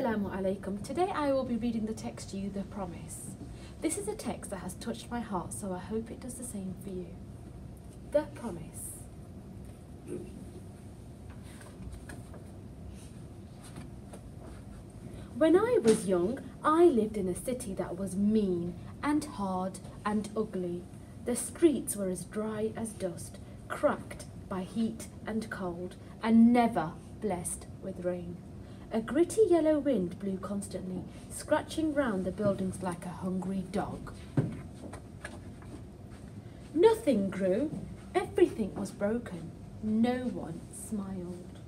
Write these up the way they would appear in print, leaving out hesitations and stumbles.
Assalamu alaikum. Today I will be reading the text to you, The Promise. This is a text that has touched my heart, so I hope it does the same for you. The Promise. When I was young, I lived in a city that was mean and hard and ugly. The streets were as dry as dust, cracked by heat and cold, and never blessed with rain. A gritty yellow wind blew constantly, scratching round the buildings like a hungry dog. Nothing grew. Everything was broken. No one smiled.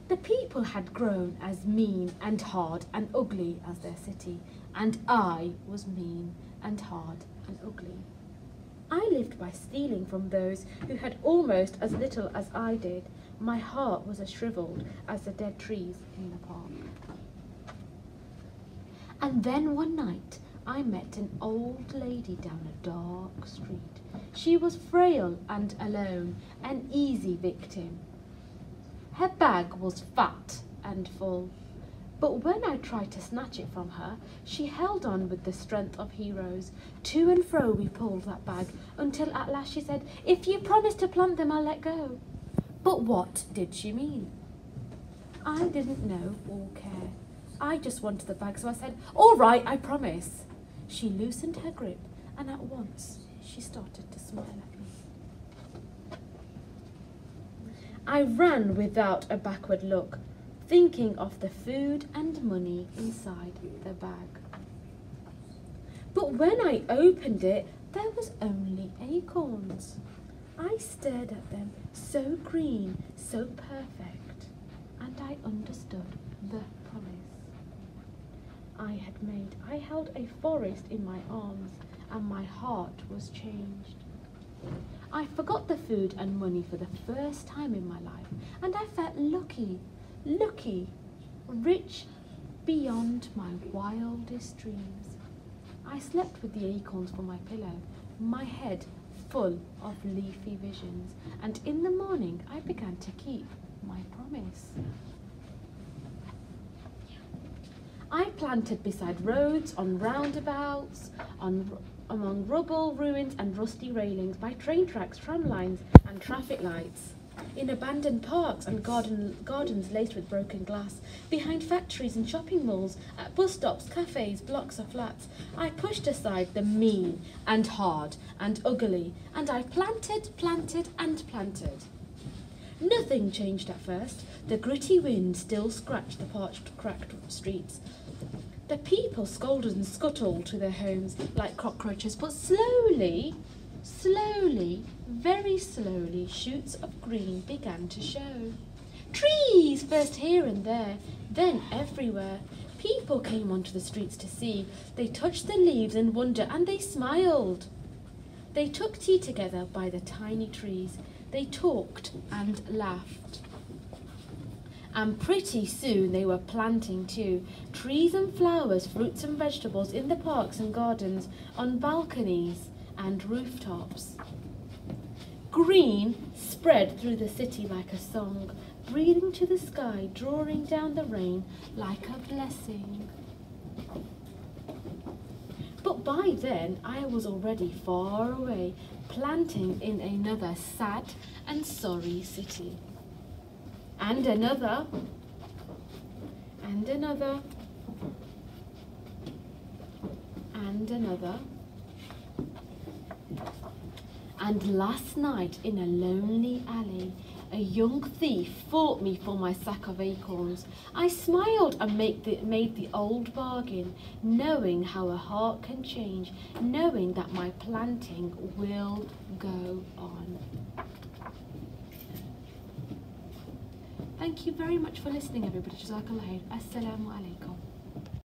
The people had grown as mean and hard and ugly as their city, and I was mean and hard and ugly. I lived by stealing from those who had almost as little as I did. My heart was as shriveled as the dead trees in the park. And then one night I met an old lady down a dark street. She was frail and alone, an easy victim. Her bag was fat and full, but when I tried to snatch it from her, she held on with the strength of heroes. To and fro we pulled that bag, until at last she said, "If you promise to plant them, I'll let go." But what did she mean? I didn't know or care. I just wanted the bag, so I said, "All right, I promise." She loosened her grip, and at once she started to smile at me. I ran without a backward look, thinking of the food and money inside the bag. But when I opened it, there was only acorns. I stared at them, so green, so perfect, and I understood the promise I had made. I held a forest in my arms, and my heart was changed. I forgot the food and money for the first time in my life, and I felt lucky, rich beyond my wildest dreams. I slept with the acorns for my pillow, my head full of leafy visions, and in the morning I began to keep my promise. I planted beside roads, on roundabouts, among rubble, ruins and rusty railings, by train tracks, tram lines and traffic lights, in abandoned parks and gardens laced with broken glass, behind factories and shopping malls, at bus stops, cafes, blocks of flats. I pushed aside the mean and hard and ugly, and I planted and planted. Nothing changed at first. The gritty wind still scratched the parched, cracked streets. The people scolded and scuttled to their homes like cockroaches, but slowly, very slowly, shoots of green began to show. Trees, first here and there, then everywhere. People came onto the streets to see. They touched the leaves in wonder, and they smiled. They took tea together by the tiny trees. They talked and laughed. And pretty soon they were planting too. Trees and flowers, fruits and vegetables in the parks and gardens, on balconies and rooftops. Green spread through the city like a song, breathing to the sky, drawing down the rain like a blessing. But by then I was already far away, planting in another sad and sorry city. And another, and another, and another. And last night in a lonely alley, a young thief fought me for my sack of acorns. I smiled and made the old bargain, knowing how a heart can change, knowing that my planting will go on. Thank you very much for listening, everybody. Jazakallah khair. Assalamu alaikum.